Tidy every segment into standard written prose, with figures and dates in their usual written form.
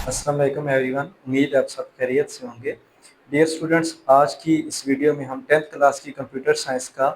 अस्सलाम वालेकुम एवरीवन। उम्मीद है आप सब खैरियत से होंगे। डियर स्टूडेंट्स, आज की इस वीडियो में हम 10th क्लास की कंप्यूटर साइंस का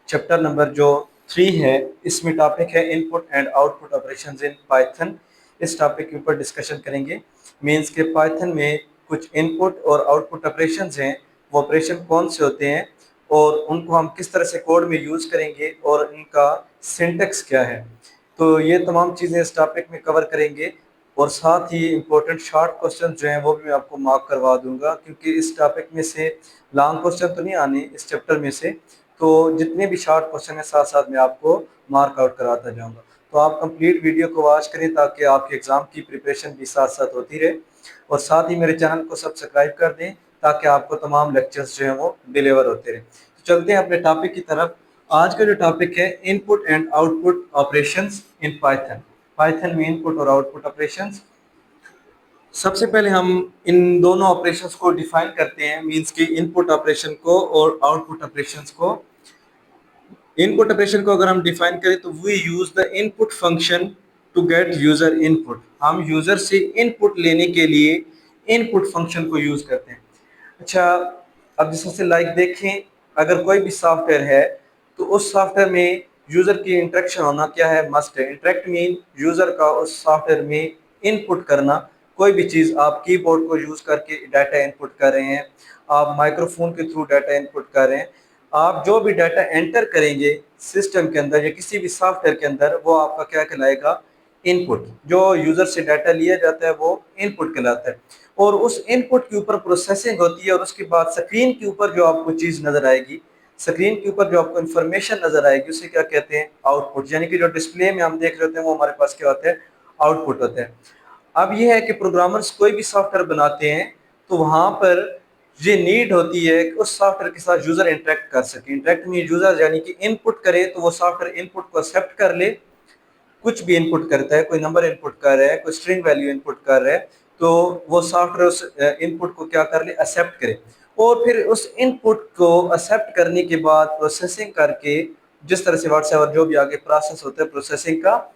चैप्टर नंबर जो 3 है, इसमें टॉपिक है input and output operations in Python. इस टॉपिक के ऊपर डिस्कशन करेंगे। मींस के पाइथन में कुछ इनपुट और आउटपुट ऑपरेशंस हैं, वो ऑपरेशन कौन से होते हैं और उनको हम किस तरह से कोड में यूज़ करेंगे और इनका सिंटेक्स क्या है। तो ये तमाम चीज़ें इस टॉपिक में कवर करेंगे और साथ ही इम्पोर्टेंट शॉर्ट क्वेश्चन जो हैं वो भी मैं आपको मार्क करवा दूंगा, क्योंकि इस टॉपिक में से लॉन्ग क्वेश्चन तो नहीं आने इस चैप्टर में से। तो जितने भी शॉर्ट क्वेश्चन हैं साथ साथ मैं आपको मार्क आउट कराता जाऊंगा। तो आप कंप्लीट वीडियो को वॉच करें ताकि आपके एग्ज़ाम की प्रिपरेशन भी साथ साथ होती रहे, और साथ ही मेरे चैनल को सब्सक्राइब कर दें ताकि आपको तमाम लेक्चर्स जो हैं वो डिलीवर होते रहें। तो चलते हैं अपने टॉपिक की तरफ। आज का जो टॉपिक है input and output operations in Python. Python में इनपुट और आउटपुट ऑपरेशंस। सबसे पहले हम इन दोनों ऑपरेशंस को डिफाइन करते हैं, मींस कि इनपुट ऑपरेशन को और आउटपुट ऑपरेशंस को। इनपुट ऑपरेशन को अगर हम डिफाइन करें तो we use the input function to get user input. हम यूजर से इनपुट लेने के लिए इनपुट फंक्शन को यूज करते हैं। अच्छा, अब जैसे लाइक देखें, अगर कोई भी सॉफ्टवेयर है तो उस सॉफ्टवेयर में यूजर की इंटरेक्शन होना क्या है, मस्ट है। इंटरेक्ट मीन यूजर का उस सॉफ्टवेयर में इनपुट करना। कोई भी चीज़ आप कीबोर्ड को यूज करके डाटा इनपुट कर रहे हैं, आप माइक्रोफोन के थ्रू डाटा इनपुट कर रहे हैं, आप जो भी डाटा एंटर करेंगे सिस्टम के अंदर या किसी भी सॉफ्टवेयर के अंदर, वो आपका क्या कहलाएगा, इनपुट। जो यूजर से डाटा लिया जाता है वो इनपुट कहलाता है। और उस इनपुट के ऊपर प्रोसेसिंग होती है और उसके बाद स्क्रीन के ऊपर जो आपको चीज़ नज़र आएगी, स्क्रीन के ऊपर जो आपको इन्फॉर्मेशन नज़र आएगी, उसे क्या कहते हैं, आउटपुट। यानी कि जो डिस्प्ले में हम देख रहे होते हैं वो हमारे पास क्या होता है, आउटपुट होता है। अब यह है कि प्रोग्रामर्स कोई भी सॉफ्टवेयर बनाते हैं तो वहाँ पर ये नीड होती है कि उस सॉफ्टवेयर के साथ यूज़र इंटरेक्ट कर सके। इंटरेक्ट में यूज़र यानी कि इनपुट करे तो वो सॉफ्टवेयर इनपुट को एक्सेप्ट कर ले। कुछ भी इनपुट करता है, कोई नंबर इनपुट कर रहा है, कोई स्ट्रिंग वैल्यू इनपुट कर रहा है, तो वो सॉफ्टवेयर उस इनपुट को क्या कर ले, एक्सेप्ट करे। और फिर उस इनपुट को एक्सेप्ट करने के बाद प्रोसेसिंग करके, जिस तरह से व्हाट्सएवर जो भी आगे प्रोसेस होता है प्रोसेसिंग का,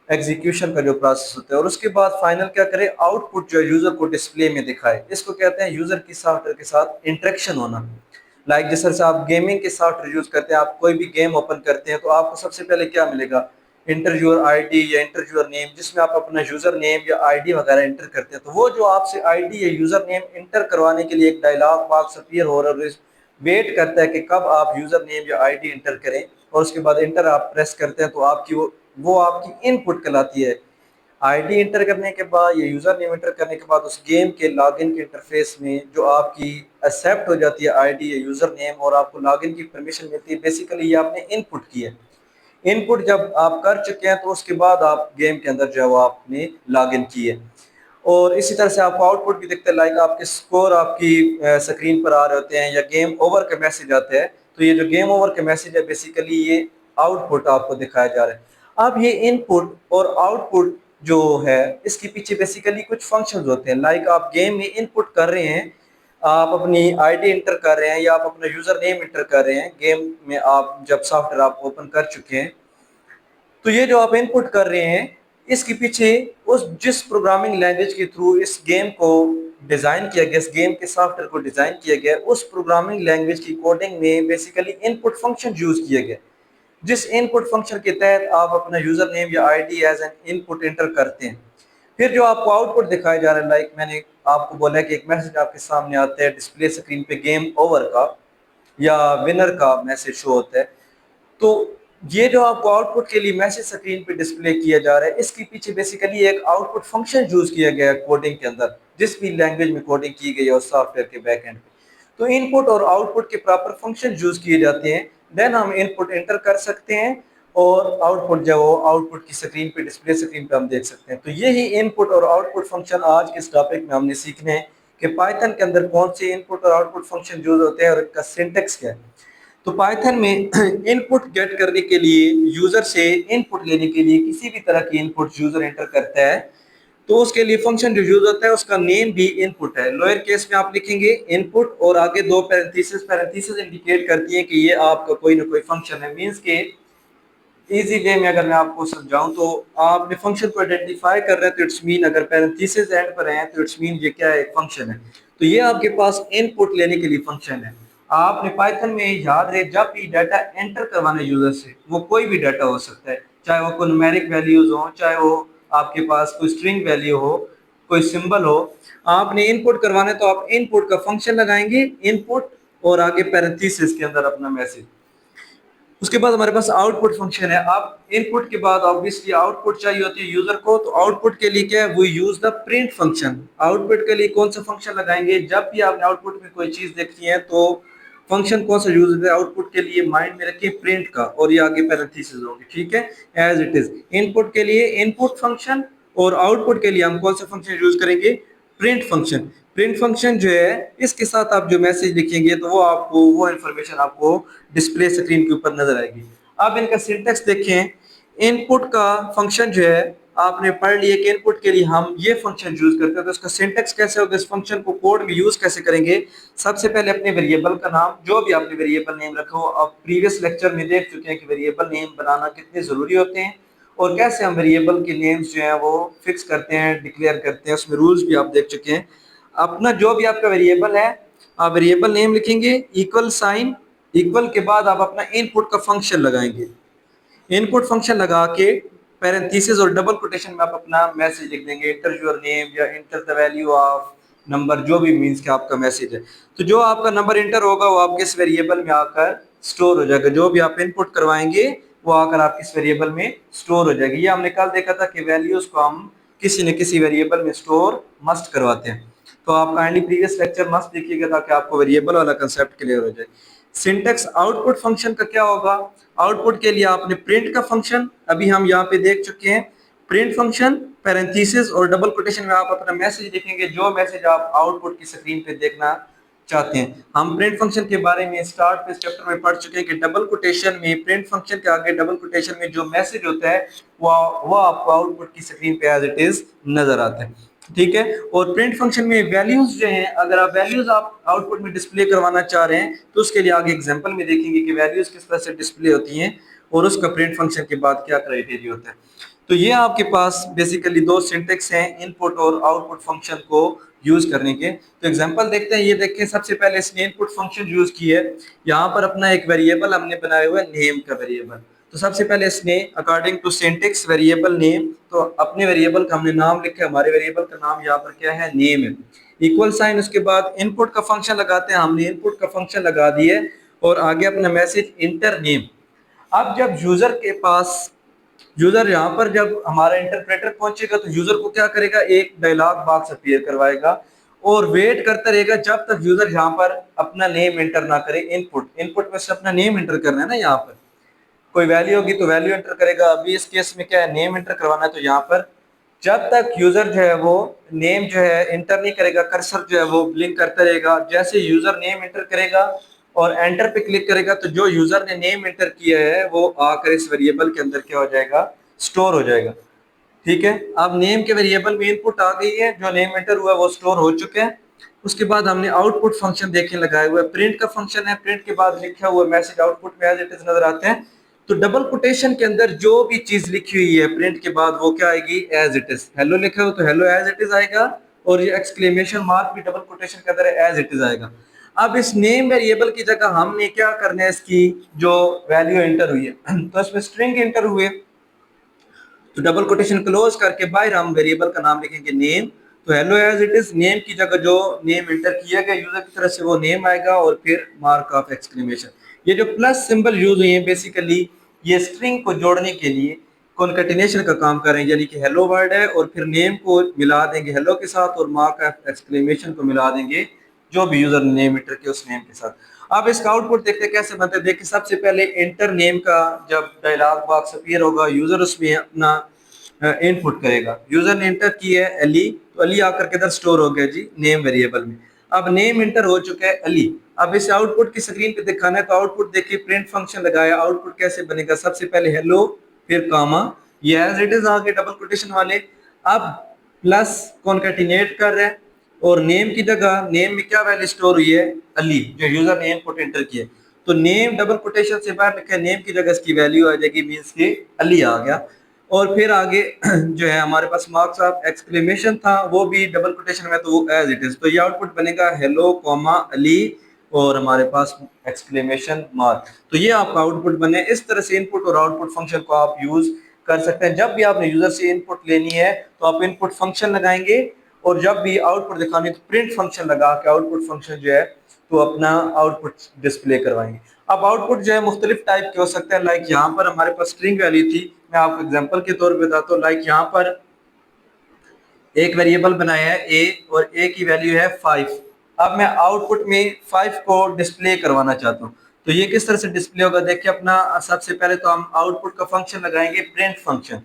एग्जीक्यूशन का जो प्रोसेस होता है, और उसके बाद फाइनल क्या करे, आउटपुट जो यूजर को डिस्प्ले में दिखाए। इसको कहते हैं यूजर की सॉफ्टवेयर के साथ इंटरेक्शन होना। लाइक जिस तरह से आप गेमिंग के सॉफ्टवेयर यूज करते हैं, आप कोई भी गेम ओपन करते हैं तो आपको सबसे पहले क्या मिलेगा, इंटर यूर आईडी या इंटर यूर नेम, जिसमें आप अपना यूजर नेम या आईडी वगैरह इंटर करते हैं। तो वो जो आपसे आईडी या यूजर नेम इंटर करवाने के लिए एक डायलॉग बॉक्स अपीयर हो रहा है, वेट करता है कि कब आप यूजर नेम या आईडी इंटर करें, और उसके बाद इंटर आप प्रेस करते हैं तो आपकी वो आपकी इनपुट कहलाती है। आईडी इंटर करने के बाद या यूजर नेम इंटर करने के बाद उस गेम के लॉगिन के इंटरफेस में जो आपकी एक्सेप्ट हो जाती है आईडी या यूजर नेम, और आपको लॉगिन की परमिशन मिलती है। बेसिकली ये आपने इनपुट की है। इनपुट जब आप कर चुके हैं तो उसके बाद आप गेम के अंदर जो है वो आपने लॉगिन की है। और इसी तरह से आपको आउटपुट भी दिखता है, लाइक आपके स्कोर आपकी स्क्रीन पर आ रहे होते हैं या गेम ओवर का मैसेज आता है। तो ये जो गेम ओवर का मैसेज है बेसिकली ये आउटपुट आपको दिखाया जा रहा है। अब ये इनपुट और आउटपुट जो है इसके पीछे बेसिकली कुछ फंक्शंस होते हैं। लाइक आप गेम में इनपुट कर रहे हैं, आप अपनी आईडी इंटर कर रहे हैं या आप अपना यूजर नेम इंटर कर रहे हैं गेम में, आप जब सॉफ्टवेयर आप ओपन कर चुके हैं, तो ये जो आप इनपुट कर रहे हैं इसके पीछे उस जिस प्रोग्रामिंग लैंग्वेज के थ्रू इस गेम को डिज़ाइन किया गया, इस गेम के सॉफ्टवेयर को डिज़ाइन किया गया, उस प्रोग्रामिंग लैंग्वेज की कोडिंग में बेसिकली इनपुट फंक्शन यूज किया गया, जिस इनपुट फंक्शन के तहत आप अपना यूजर नेम या ID as an input enter करते हैं। फिर जो आपको आउटपुट दिखाया जा रहा है, लाइक मैंने आपको बोला है कि एक मैसेज आपके सामने आता है डिस्प्ले स्क्रीन पे गेम ओवर का या विनर का मैसेज शो होता है। तो ये जो आपको आउटपुट के लिए मैसेज स्क्रीन पे डिस्प्ले किया जा रहा है, इसके पीछे बेसिकली एक आउटपुट फंक्शन यूज किया गया है कोडिंग के अंदर, जिस भी लैंग्वेज में कोडिंग की गई है उस सॉफ्टवेयर के बैक एंड पे। तो इनपुट और आउटपुट के प्रॉपर फंक्शन यूज किए जाते हैं, देन हम इनपुट एंटर कर सकते हैं और आउटपुट जो आउटपुट की स्क्रीन पे डिस्प्ले स्क्रीन पे हम देख सकते हैं। तो यही इनपुट और आउटपुट फंक्शन आज के इस टॉपिक में हमने सीखने हैं कि पाइथन के अंदर कौन से इनपुट और आउटपुट फंक्शन यूज होते हैं और इनका सिंटेक्स क्या है। तो पाइथन में इनपुट गेट करने के लिए, यूजर से इनपुट लेने के लिए किसी भी तरह की इनपुट यूजर एंटर करता है तो उसके लिए फंक्शन जो यूज होता है उसका नेम भी इनपुट है। लोअर केस में आप लिखेंगे इनपुट और आगे दो पैरेंथेसिस, पैरेंथेसिस इंडिकेट करती है कि ये आपका कोई ना कोई फंक्शन है। मींस के इजी वे में अगर मैं आपको समझाऊं तो आपने फंक्शन को आइडेंटिफाई कर रहे हैं तो इट्स मीन, अगर पैरेंथेसिस एंड पर है तो इट्स मीन ये क्या है, फंक्शन है। तो ये आपके पास इनपुट लेने के लिए फंक्शन है। आपने पाइथन में याद रहे, जब भी डाटा एंटर करवाना यूजर से, वो कोई भी डाटा हो सकता है, चाहे वो कोई न्यूमेरिक वैल्यूज हो, चाहे वो आपके पास कोई स्ट्रिंग वैल्यू हो, कोई सिंबल हो, आपने इनपुट करवाना है तो आप इनपुट का फंक्शन लगाएंगे, इनपुट और आगे पैरेंथेसिस के अंदर अपना मैसेज। उसके बाद हमारे पास आउटपुट फंक्शन है। अब इनपुट के बाद ऑब्वियसली आउटपुट चाहिए होती है यूजर को, तो आउटपुट के लिए क्या है, वो use the print function. Output के लिए कौन सा फंक्शन लगाएंगे, जब भी आपने आउटपुट में कोई चीज देखी है तो फंक्शन कौन सा यूज होता है आउटपुट के लिए, माइंड में रखिए प्रिंट का, और ये आगे पैरेंथेसिस होंगे, ठीक है, एज इट इज। इनपुट के लिए इनपुट फंक्शन और आउटपुट के लिए हम कौन सा फंक्शन यूज करेंगे, प्रिंट फंक्शन। प्रिंट फंक्शन जो है इसके साथ आप जो मैसेज लिखेंगे तो वो आपको वो इन्फॉर्मेशन आपको डिस्प्ले स्क्रीन के ऊपर नजर आएगी। अब इनका सिंटेक्स देखें। इनपुट का फंक्शन जो है आपने पढ़ लिया कि इनपुट के लिए हम ये फंक्शन यूज करते हैं, तो इसका सिंटेक्स कैसे होगा, इस फंक्शन को कोड में यूज कैसे करेंगे। सबसे पहले अपने वेरिएबल का नाम, जो भी आपने वेरिएबल नेम रखा हो, आप प्रीवियस लेक्चर में देख चुके हैं कि वेरिएबल नेम बनाना कितने जरूरी होते हैं और कैसे हम वेरिएबल के नेम्स जो है वो फिक्स करते हैं, डिक्लेयर करते हैं, उसमें रूल्स भी आप देख चुके हैं। अपना जो भी आपका वेरिएबल है, आप वेरिएबल नेम लिखेंगे, इक्वल साइन, इक्वल के बाद आप अपना इनपुट का फंक्शन लगाएंगे। इनपुट फंक्शन लगा के पैरेंथेसिस और डबल कोटेशन में आप अपना मैसेज लिख देंगे, इंटर योर नेम या enter the value of number, जो भी मीन्स के आपका मैसेज है। तो जो आपका नंबर इंटर होगा वो आपके इस वेरिएबल में आकर स्टोर हो जाएगा, जो भी आप इनपुट करवाएंगे वो आकर आपके इस वेरिएबल में स्टोर हो जाएगी। ये हमने कल देखा था कि वैल्यूज को हम किसी न किसी वेरिएबल में स्टोर मस्ट करवाते हैं। तो आप काइंडली प्रीवियस लेक्चर मस्ट देखिएगा ताकि आपको वेरिएबल वाला कंसेप्ट क्लियर हो जाए। सिंटेक्स आउटपुट फंक्शन का क्या होगा, आउटपुट के लिए आपने प्रिंट का फंक्शन अभी हम यहाँ पे देख चुके हैं, प्रिंट फंक्शन, पैरेंथेसिस और डबल कोटेशन में आप अपना मैसेज लिखेंगे, जो मैसेज आप आउटपुट की स्क्रीन पे देखना चाहते हैं। हम प्रिंट फंक्शन के बारे में स्टार्ट पे चैप्टर में पढ़ चुके हैं कि डबल कोटेशन में, प्रिंट फंक्शन के आगे डबल कोटेशन में जो मैसेज होता है वो आपको आउटपुट की स्क्रीन पे एज इट इज नजर आता है, ठीक है। और प्रिंट फंक्शन में वैल्यूज जो हैं, अगर आप वैल्यूज आप आउटपुट में डिस्प्ले करवाना चाह रहे हैं तो उसके लिए आगे एग्जांपल में देखेंगे कि वैल्यूज किस तरह से डिस्प्ले होती हैं और उसका प्रिंट फंक्शन के बाद क्या क्राइटेरिया होता है। तो ये आपके पास बेसिकली दो सिंटेक्स हैं इनपुट और आउटपुट फंक्शन को यूज करने के। तो एग्जांपल देखते हैं। ये देखें, सबसे पहले इसने इनपुट फंक्शन यूज की है, यहाँ पर अपना एक वेरिएबल हमने बनाया हुआ है नेम का वेरिएबल। तो सबसे पहले इसने according to syntax variable name, तो अपने वेरिएबल का हमने नाम लिखा है, हमारे वेरिएबल का नाम यहाँ पर क्या है, नेम है, इक्वल साइन, उसके बाद इनपुट का फंक्शन लगाते हैं, हमने इनपुट का फंक्शन लगा दिया और आगे अपना मैसेज इंटर नेम। अब जब यूजर के पास, यूजर यहाँ पर जब हमारा इंटरप्रेटर पहुंचेगा तो यूजर को क्या करेगा, एक डायलॉग बॉक्स अपीयर करवाएगा और वेट करता रहेगा जब तक यूजर यहाँ पर अपना नेम एंटर ना करे। इनपुट में से अपना नेम एंटर करना है ना, यहाँ पर कोई वैल्यू होगी तो वैल्यू एंटर करेगा। अभी इस केस में क्या है, नेम एंटर करवाना है, तो यहाँ पर जब तक यूजर जो है वो नेम जो है एंटर नहीं करेगा, कर्सर जो है वो ब्लिंक करता रहेगा। जैसे यूजर नेम एंटर करेगा और एंटर पे क्लिक करेगा तो जो यूजर ने नेम एंटर किया है वो आकर इस वेरिएबल के अंदर क्या हो जाएगा, स्टोर हो जाएगा, ठीक है। अब नेम के वेरिएबल में इनपुट आ गई है, जो नेम एंटर हुआ है वो स्टोर हो चुके हैं। उसके बाद हमने आउटपुट फंक्शन देखे लगाए हुए, प्रिंट का फंक्शन है, प्रिंट के बाद लिखा हुआ मैसेज आउटपुट में एज इट इज नजर आते हैं। तो डबल कोटेशन के अंदर जो भी चीज लिखी हुई है प्रिंट के बाद वो क्या आएगी, एज इट इज। हेलो लिखा हो तो हेलो एज इट इज आएगा, और ये एक्सक्लेमेशन मार्क भी डबल कोटेशन के अंदर एज इट इज आएगा। अब इस नेम वेरिएबल की जगह हमने क्या करना है, इसकी जो वैल्यू एंटर हुई है तो इसमें स्ट्रिंग एंटर हुए, तो डबल कोटेशन क्लोज करके बाहर हम वेरिएबल का नाम लिखेंगे नेम। तो hello as it is, name की जगह जो नेम एंटर किया गया यूजर की तरफ से वो नेम आएगा और फिर मार्क ऑफ एक्सक्लेमेशन। ये जो प्लस सिंबल यूज हुए हैं बेसिकली ये स्ट्रिंग को जोड़ने के लिए कॉन्केटिनेशन का काम कर रहे हैं, यानी कि हेलो वर्ड है और फिर नेम को मिला देंगे हेलो के साथ और मार्क ऑफ एक्सक्लेमेशन को मिला देंगे जो भी यूजर ने नेम एंटर किया उस नेम के साथ। अब इसका आउटपुट देखते हैं कैसे बनता है। देखिए सबसे पहले एंटर नेम का जब डायलॉग बॉक्स अपीयर होगा यूजर उसमें अपना इनपुट करेगा। यूजर ने एंटर किया है अली, तो अली आकर के इधर स्टोर हो गया जी नेम वेरिएबल में। अब नेम एंटर हो चुका है अली, अब इसे आउटपुट की स्क्रीन पे दिखाना है तो आउटपुट देखिए प्रिंट फंक्शन लगाया, आउटपुट कैसे बनेगा, सबसे पहले हेलो फिर कामा, ये एज इट इज आगे डबल कोटेशन वाले। अब प्लस कॉन्केटिनेट कर रहे हैं और नेम की जगह नेम में क्या वैल्यू स्टोर हुई है, अली, जो यूजर ने इनपुट एंटर किया। तो नेम डबल कोटेशन से बाहर लिखा है, नेम की जगह इसकी वैल्यू आ जाएगी, मींस के अली आ गया। और फिर आगे जो है हमारे पास मार्क्स ऑफ एक्सक्लेमेशन था, वो भी डबल कोटेशन में, तो वो एज इट इज, तो ये आउटपुट बनेगा हेलो कॉमा अली और हमारे पास एक्सक्लेमेशन मार्क। तो ये आपका आउटपुट बने। इस तरह से इनपुट और आउटपुट फंक्शन को आप यूज कर सकते हैं। जब भी आपने यूजर से इनपुट लेनी है तो आप इनपुट फंक्शन लगाएंगे, और जब भी आउटपुट दिखानी है तो प्रिंट फंक्शन लगा के आउटपुट फंक्शन जो है तो अपना आउटपुट डिस्प्ले करवाएंगे। अब आउटपुट जो है मुख्तलिफ टाइप के हो सकते हैं। लाइक यहाँ पर हमारे पास स्ट्रिंग वैल्यू थी, मैं आपको एग्जांपल के तौर पे बताता हूँ। लाइक यहाँ पर एक वेरिएबल बनाया है ए, और ए की वैल्यू है 5। अब मैं आउटपुट में 5 को डिस्प्ले करवाना चाहता हूँ, तो ये किस तरह से डिस्प्ले होगा देखिए अपना। सबसे पहले तो हम आउटपुट का फंक्शन लगाएंगे प्रिंट फंक्शन।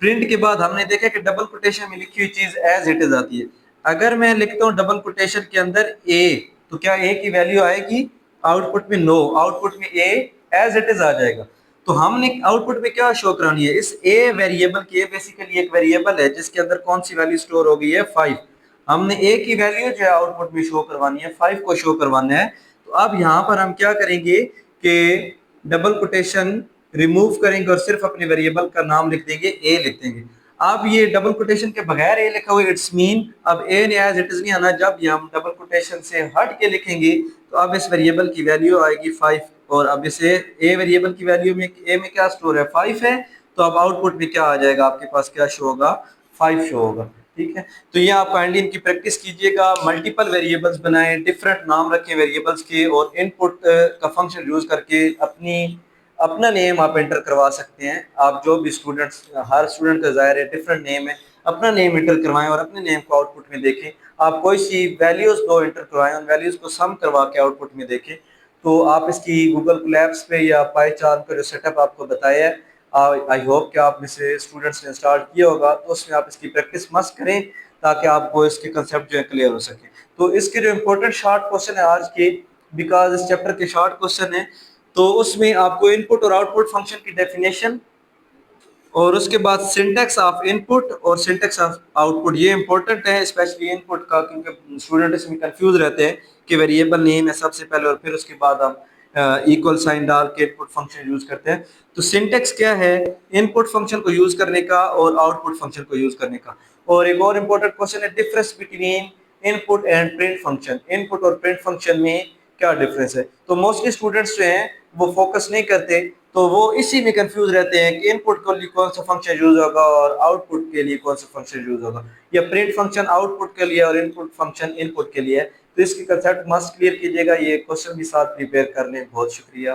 प्रिंट के बाद हमने देखा कि डबल कोटेशन में लिखी हुई चीज एज इट इज आती है। अगर मैं लिखता हूँ डबल कोटेशन के अंदर ए, तो क्या ए की वैल्यू आएगी आउटपुट में? नो, आउटपुट में ए एज इट इज आ जाएगा। तो हमने आउटपुट में क्या शो करानी है, इस ए वेरिएबल की, ए बेसिकली एक वेरिएबल है जिसके अंदर कौन सी वैल्यू स्टोर हो गई है 5। हमने ए की वैल्यू जो है आउटपुट में शो करवानी है, 5 को शो करवाना है। तो अब यहाँ पर हम क्या करेंगे कि डबल कोटेशन रिमूव करेंगे और सिर्फ अपने वेरिएबल का नाम लिख देंगे, ए लिख देंगे। अब ये डबल कोटेशन के बगैर ए लिखा हुआ, इट्स मीन अब ए ने एज इट इज नहीं आना। जब ये हम डबल कोटेशन से हट के लिखेंगे तो अब इस वेरिएबल की वैल्यू आएगी 5, और अब इसे ए वेरिएबल की वैल्यू में ए में क्या स्टोर है 5 है, तो अब आउटपुट में क्या आ जाएगा आपके पास, क्या शो होगा 5 शो होगा। ठीक है, तो ये आप काइंडली इनकी प्रैक्टिस कीजिएगा। मल्टीपल वेरिएबल्स बनाएं, डिफरेंट नाम रखें वेरिएबल्स के, और इनपुट का फंक्शन यूज करके अपना नेम आप एंटर करवा सकते हैं। आप जो भी स्टूडेंट्स, हर स्टूडेंट का ज़ाहिर है डिफरेंट नेम है, अपना नेम एंटर करवाएं और अपने नेम को आउटपुट में देखें। आप कोई सी वैल्यूज दो एंटर करवाएं, उन वैल्यूज को सम करवा के आउटपुट में देखें। तो आप इसकी गूगल कोलैब्स पे या पाईचार्ट का जो सेटअप आपको बताया है, आई होप कि आप में से स्टूडेंट्स ने स्टार्ट किया होगा, तो उसमें आप इसकी प्रैक्टिस मस्ट करें ताकि आपको इसके कंसेप्ट जो है क्लियर हो सके। तो इसके जो इम्पोर्टेंट शॉर्ट क्वेश्चन है आज के, बिकॉज इस चैप्टर के शॉर्ट क्वेश्चन है, तो उसमें आपको इनपुट और आउटपुट फंक्शन की डेफिनेशन, और उसके बाद सिंटैक्स ऑफ इनपुट और सिंटैक्स ऑफ आउटपुट, ये इंपॉर्टेंट है स्पेशली इनपुट का, क्योंकि स्टूडेंट इसमें कंफ्यूज रहते हैं कि वेरिएबल नेम है सबसे पहले और फिर उसके बाद हम इक्वल साइन डाल के इनपुट फंक्शन यूज करते हैं। तो सिंटैक्स क्या है इनपुट फंक्शन को यूज करने का और आउटपुट फंक्शन को यूज करने का। और एक और इम्पोर्टेंट क्वेश्चन है difference between input and print function, input और प्रिंट फंक्शन में क्या डिफरेंस है। तो मोस्टली स्टूडेंट्स जो हैं वो फोकस नहीं करते, तो वो इसी में कंफ्यूज रहते हैं कि इनपुट के लिए कौन सा फंक्शन यूज होगा और आउटपुट के लिए कौन सा फंक्शन यूज होगा, या प्रिंट फंक्शन आउटपुट के लिए और इनपुट फंक्शन इनपुट के लिए। तो इसकी कंसेप्ट मस्ट क्लियर कीजिएगा। ये क्वेश्चन भी साथ प्रिपेयर कर लें। बहुत शुक्रिया।